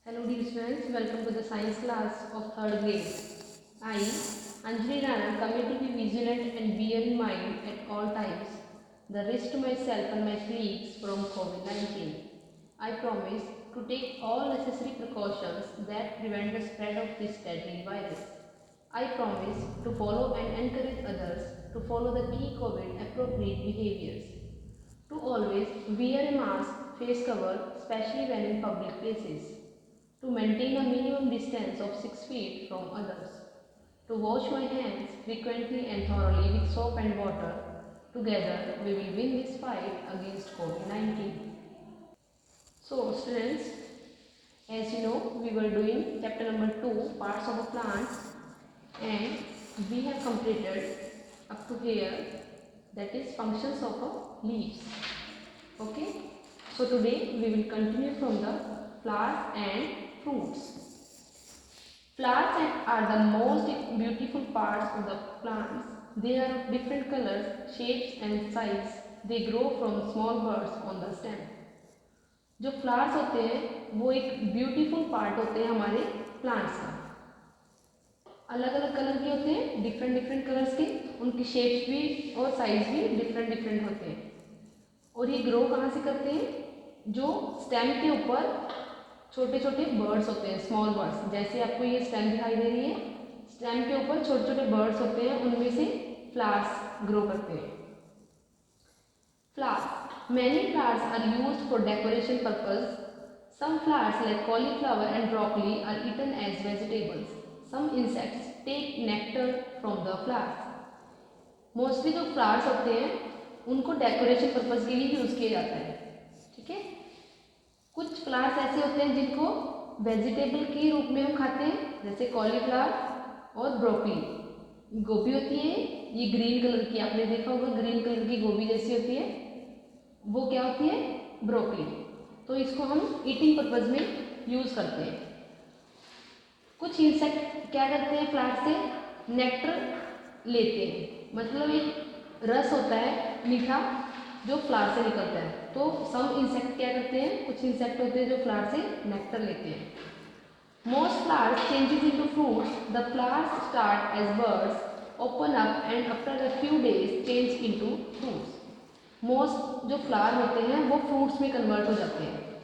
Hello dear students, welcome to the science class of 3rd grade. I, Anjali Rana, commit to be vigilant and bear in mind at all times the risk to myself and my colleagues from COVID-19. I promise to take all necessary precautions that prevent the spread of this deadly virus. I promise to follow and encourage others to follow the key COVID appropriate behaviors. To always wear a mask, face cover, especially when in public places. To maintain a minimum distance of 6 feet from others. To wash my hands frequently and thoroughly with soap and water. Together, we will win this fight against COVID-19. So, students, as you know, we were doing chapter number 2, parts of a plant, and we have completed up to here, that is functions of a leaves. Okay, so today we will continue from the flowers and fruits. Flowers are the most beautiful parts of the plants. They are of different colors, shapes and size. They grow from small buds on the stem. जो flowers होते हैं वो एक beautiful part होते हैं हमारे plants का. अलग अलग कलर के होते हैं, डिफरेंट कलर्स के, उनकी शेप्स भी और साइज भी डिफरेंट होते हैं. और ये ग्रो कहाँ से करते हैं? जो स्टेम के ऊपर छोटे छोटे बर्ड्स होते हैं, स्मॉल बर्ड्स. जैसे आपको ये स्टेम दिखाई दे रही है, स्टेम के ऊपर छोटे छोटे बर्ड्स होते हैं, उनमें से फ्लावर्स ग्रो करते हैं. Flowers. Many flowers are used for decoration purpose. Some flowers like cauliflower and broccoli are eaten as vegetables. Some insects take nectar from the flowers. Mostly जो फ्लावर्स होते हैं उनको डेकोरेशन पर्पज़ के लिए use किया जाता है. ठीक है. कुछ फ्लावर्स ऐसे होते हैं जिनको वेजिटेबल के रूप में हम खाते हैं, जैसे कॉलीफ्लावर और ब्रोकली. गोभी होती है ये ग्रीन कलर की, आपने देखा होगा ग्रीन कलर की गोभी जैसी होती है, वो क्या होती है? ब्रोकली. तो इसको हम ईटिंग पर्पज़ में यूज़ करते हैं. कुछ इंसेक्ट क्या करते हैं? फ्लावर से नेक्टर लेते हैं, मतलब एक रस होता है मीठा जो फ्लावर से निकलता है. तो सम इंसेक्ट क्या करते हैं? कुछ इंसेक्ट होते हैं जो फ्लावर से नेक्टर लेते हैं. Most flowers changes into fruits. The flowers start as buds, open up and after a few days change into fruits. Most जो फ्लावर होते हैं वो फ्रूट्स में कन्वर्ट हो जाते हैं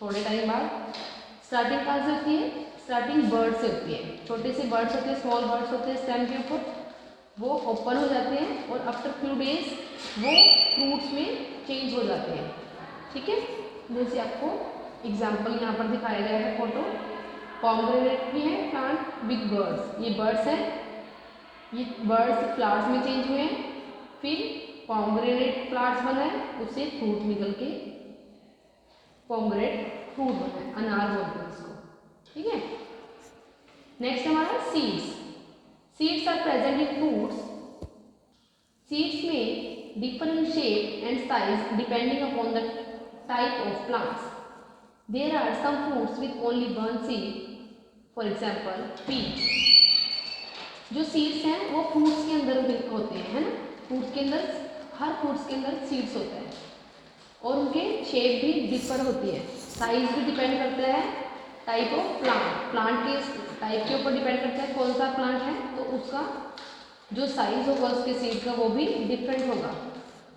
थोड़े टाइम बाद. स्टार्टिंग कहाँ से होती है? स्टार्टिंग बर्ड से होती है. छोटे से बर्ड्स होते हैं, स्मॉल बर्ड्स होते हैं स्टेम के ऊपर, वो ओपन हो जाते हैं और आफ्टर फ्यू डेज वो फ्रूट्स में चेंज हो जाते हैं. ठीक है. जैसे आपको एग्जाम्पल यहाँ पर दिखाया गया है फोटो. पॉमग्रेनेट भी है प्लांट विद बर्ड्स. ये बर्ड्स हैं, ये बर्ड्स फ्लावर्स में चेंज हुए हैं, फिर पॉमग्रेनेट फ्लावर्स बना है, उससे फ्रूट निकल के पॉमग्रेनेट फ्रूट बना है, अनार बोलते हैं इसको. ठीक है. नेक्स्ट हमारा seeds. Seeds are present in fruits. Seeds में differ in shape and size depending upon the type of plants. There are some fruits with only one seed, for example peach. जो सीड्स हैं वो fruits के अंदर होते हैं, है ना. फ्रूट्स के अंदर, हर फ्रूट्स के अंदर सीड्स होता है और उनके शेप भी डिफर होती है. साइज भी डिपेंड करता है टाइप ऑफ प्लांट. प्लांट के टाइप के ऊपर डिपेंड करता है कौन सा प्लांट है, तो उसका जो साइज होगा उसके सीड का वो भी डिफरेंट होगा.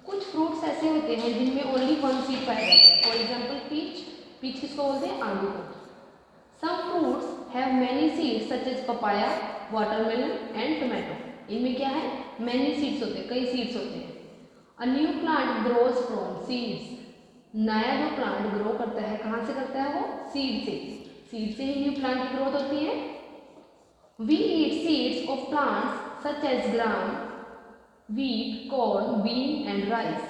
कुछ फ्रूट्स ऐसे होते हैं जिनमें ओनली वन सीड पाया जाता है. For example peach. पीच किसको बोलते हैं? आलू को. Some fruits have many seeds such as papaya, watermelon and tomato. इनमें क्या है? मैनी सीड्स होते हैं, कई सीड्स होते हैं. A new plant grows from seeds. नया जो प्लांट ग्रो करता है कहाँ से करता है? वो सीड से. सीड से ही न्यू प्लांट की ग्रोथ होती है. We eat seeds of plants such as gram, wheat, corn, bean and rice.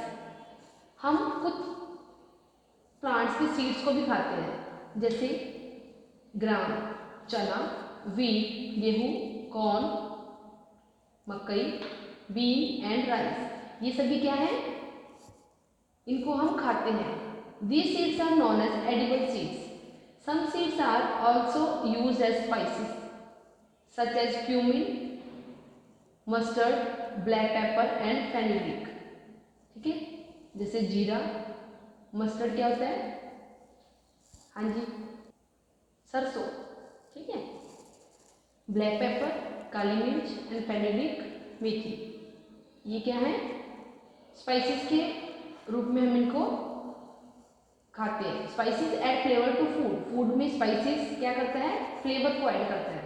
हम कुछ प्लांट्स के सीड्स को भी खाते हैं, जैसे ग्राम चना, व्हीट गेहूँ, कॉर्न मकई, बीन एंड राइस. ये सभी क्या है? इनको हम खाते हैं. These seeds are known as edible seeds. Some seeds are also used as spices, such as cumin, mustard, black pepper and fenugreek. ठीक है. जैसे जीरा, मस्टर्ड क्या होता है? हाँ जी, सरसों, ठीक है, ब्लैक पेपर, काली मिर्च एंड फेनेग्रिक मेथी, ये क्या है, स्पाइसेस के रूप में हम इनको खाते हैं। Spices add flavour to food, food में स्पाइसेस क्या करता है, फ्लेवर को ऐड करता है,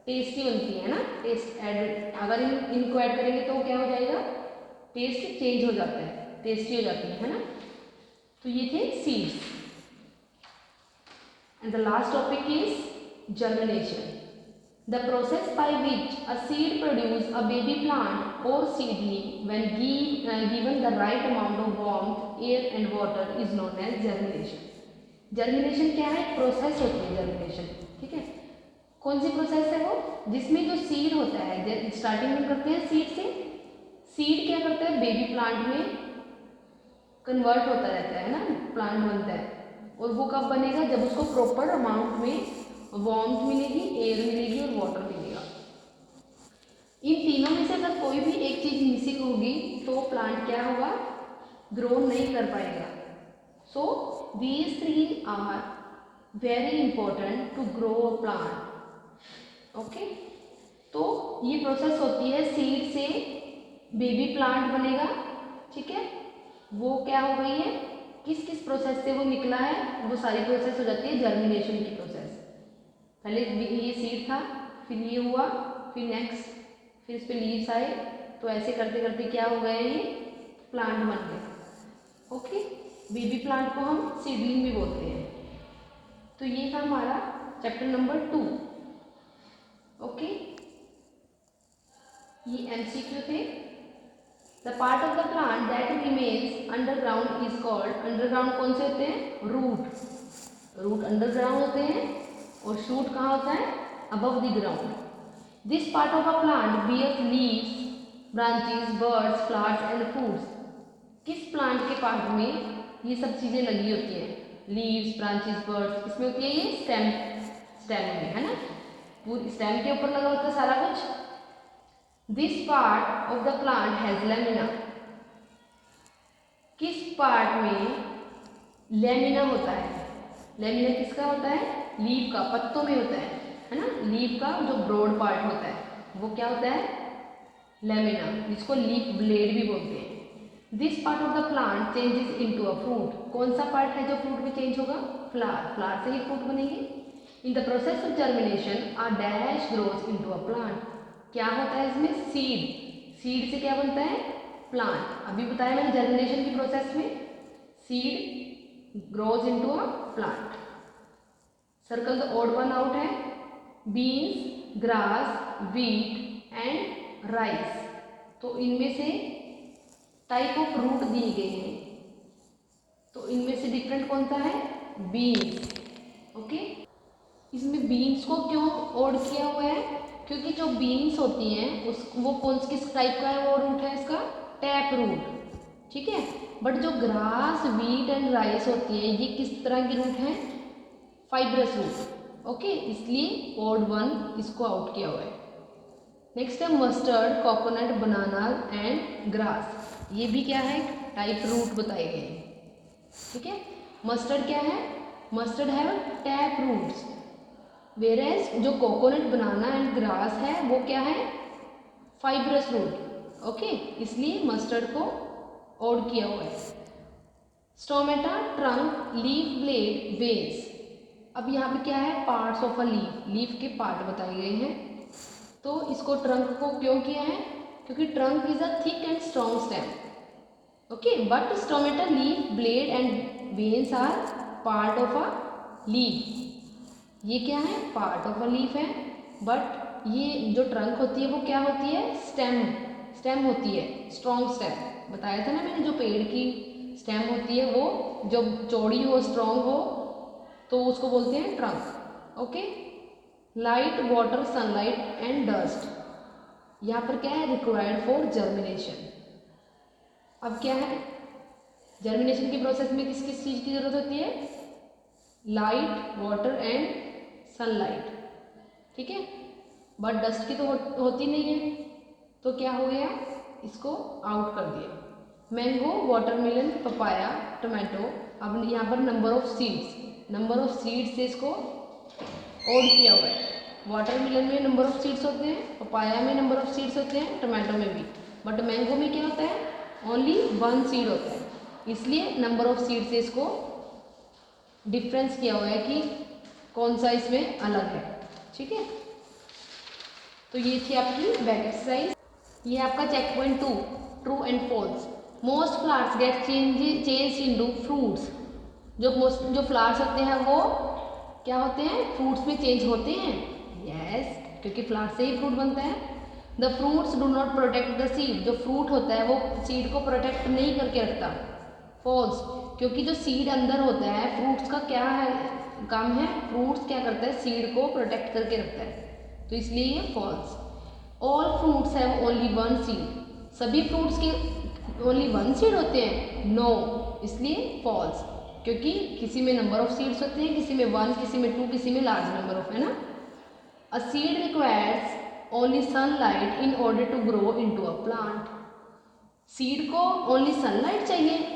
टेस्टी बनती है ना, टेस्ट ऐड, अगर इनको ऐड करेंगे तो क्या हो जाएगा, टेस्ट चेंज हो जाता है, टेस्टी हो जाती है ना। तो ये थे seeds. And the last topic is germination, the process by which a seed produce a baby plant or seedling when given the right amount of warmth, air and water is known as germination. Germination क्या है, process होती है germination, ठीक है। कौन सी process है वो, जिसमें जो सीड होता है, स्टार्टिंग में करते हैं सीड से, सीड क्या करता है, बेबी प्लांट में कन्वर्ट होता रहता है ना, प्लांट बनता है, और वो कब बनेगा, जब उसको प्रॉपर अमाउंट में वार्मथ मिलेगी, एयर मिलेगी और वाटर मिलेगा। इन तीनों में से अगर कोई भी एक चीज मिसिंग होगी तो प्लांट क्या होगा, ग्रो नहीं कर पाएगा। So these three are very important to grow a plant. Okay, तो ये प्रोसेस होती है, सीड से बेबी प्लांट बनेगा, ठीक है, वो क्या हो गई है, किस किस प्रोसेस से वो निकला है, वो सारी प्रोसेस हो जाती है जर्मिनेशन की प्रोसेस। पहले ये सीड था, फिर ये हुआ, फिर नेक्स्ट, फिर इस पे लीव्स आए, तो ऐसे करते करते क्या हो गया, ये प्लांट बन गया। ओके, बेबी प्लांट को हम सीडलिंग भी बोलते हैं। तो ये था हमारा चैप्टर नंबर 2। ओके, ये एमसीक्यू थे। The part of the plant that remains underground is called, underground कौन से होते हैं, रूट, रूट अंडरग्राउंड होते हैं, और शूट कहाँ होता है, above the ground. This part of a plant bears leaves, branches, buds, flowers and fruits. किस प्लांट के पार्ट में ये सब चीजें लगी होती है, लीव्स, ब्रांचेस, बर्ड्स, किसमें होती है, ये स्टेम, स्टेम में है ना, पूरी स्टेम के ऊपर लगा होता है सारा कुछ। This part of the plant has lamina, किस पार्ट में लेमिना होता है, लेमिना किसका होता है, लीफ का, पत्तों में होता है ना, लीफ का जो ब्रॉड पार्ट होता है वो क्या होता है, लेमिना, जिसको लीफ ब्लेड भी बोलते हैं। This part of the plant changes into a fruit, कौन सा पार्ट है जो फ्रूट में चेंज होगा, फ्लावर, फ्लावर से ही फ्रूट बनेंगे। In the process of germination a dash grows into a plant, क्या होता है इसमें, सीड, सीड से क्या बनता है, प्लांट। अभी बताया मैंने जर्मिनेशन की प्रोसेस में seed grows into a plant. Circle the odd one out है, beans, grass, wheat and rice. तो इनमें से टाइप ऑफ रूट दिए गए हैं, तो इनमें से डिफरेंट कौन सा है, बीन्स। ओके, इसमें बीन्स को क्यों ओड किया हुआ है, क्योंकि जो बीन्स होती हैं उस वो कौन किस टाइप का है, वो रूट है इसका टैप रूट, ठीक है। बट जो ग्रास, वीट एंड राइस होती है ये किस तरह की रूट है, फाइब्रस रूट। ओके, इसलिए ओड वन इसको आउट किया हुआ है। नेक्स्ट है mustard, coconut, banana and grass, ये भी क्या है, टाइप रूट बताए गए हैं, ठीक है। मस्टर्ड क्या है, मस्टर्ड है टैप रूट्स, वेरेज जो कोकोनट, बनाना एंड ग्रास है वो क्या है, फाइब्रस रूट। ओके, इसलिए मस्टर्ड को ओड किया हुआ है। Stomata, trunk, leaf, blade, veins. अब यहाँ पे क्या है, parts of a leaf, leaf के पार्ट बताए गए हैं। तो इसको ट्रंक को क्यों किया है, क्योंकि trunk is a thick and strong stem. Okay, but stomata, leaf, blade and veins are part of a leaf. ये क्या है, पार्ट ऑफ अ लीफ है, बट ये जो ट्रंक होती है वो क्या होती है, स्टेम, स्टेम होती है, स्ट्रॉन्ग स्टेम। बताया था ना मैंने, जो पेड़ की स्टेम होती है वो जो चौड़ी हो, स्ट्रॉन्ग हो, तो उसको बोलते हैं trunk. Okay, light, water, sunlight and dust, यहाँ पर क्या है, रिक्वायर्ड फॉर जर्मिनेशन। अब क्या है, जर्मिनेशन की प्रोसेस में किस किस चीज़ की जरूरत होती है, लाइट, वाटर एंड सनलाइट, ठीक है। बट डस्ट की तो होती नहीं है, तो क्या हो गया, इसको आउट कर दिया। Mango, watermelon, papaya, tomato. अब यहाँ पर number of seeds, number of seeds से इसको ओड किया हुआ है। वाटरमेलन में नंबर ऑफ सीड्स होते हैं, पपाया में नंबर ऑफ सीड्स होते हैं, टमाटो में भी, बट मैंगो में क्या होता है, ओनली 1 सीड होता है, इसलिए नंबर ऑफ सीड से इसको डिफरेंस किया हुआ है कि कौन सा इसमें अलग है। ठीक है, तो ये थी आपकी बैक एक्सरसाइज। ये आपका checkpoint 2, true and false. Most flowers get change into fruits. जो फ्लावर्स होते हैं वो क्या होते हैं, फ्रूट्स में चेंज होते हैं। यस, क्योंकि फ्लावर से ही फ्रूट बनता है। The fruits do not protect the seed. जो फ्रूट होता है वो सीड को प्रोटेक्ट नहीं करके रखता। फॉल्स, क्योंकि जो सीड अंदर होता है, फ्रूट्स का क्या है काम है, फ्रूट्स क्या करता है, सीड को प्रोटेक्ट करके रखता है, तो इसलिए ये false. All fruits have only 1 seed. सभी फ्रूट्स के ओनली 1 सीड होते हैं, नो, इसलिए फॉल्स, क्योंकि किसी में नंबर ऑफ सीड्स होते हैं, किसी में 1, किसी में 2, किसी में लार्ज नंबर ऑफ, है ना। A seed requires only sunlight in order to grow into a plant. Seed को ओनली सनलाइट चाहिए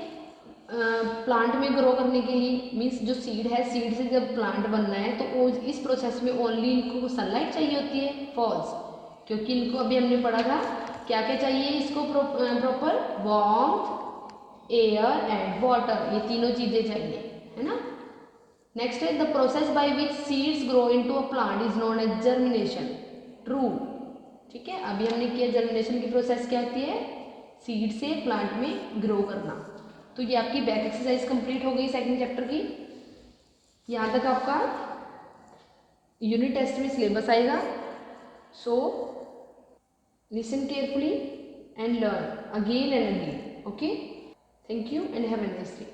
प्लांट में ग्रो करने के लिए, मीन्स जो सीड है, सीड से जब प्लांट बनना है तो इस प्रोसेस में ओनली इनको सनलाइट चाहिए होती है। फॉल्स, क्योंकि इनको अभी हमने पढ़ा था क्या क्या चाहिए इसको, proper warmth, air and water, ये तीनों चीज़ें चाहिए, है ना। नेक्स्ट है the process by which seeds grow into a plant is known as germination. True, ठीक है, अभी हमने किया जर्मिनेशन की प्रोसेस क्या होती है, सीड से प्लांट में ग्रो करना। तो ये आपकी बैक एक्सरसाइज कंप्लीट हो गई सेकंड चैप्टर की। यहाँ तक आपका यूनिट टेस्ट में सिलेबस आएगा। So listen carefully and learn again and again. Okay, thank you and have a nice day.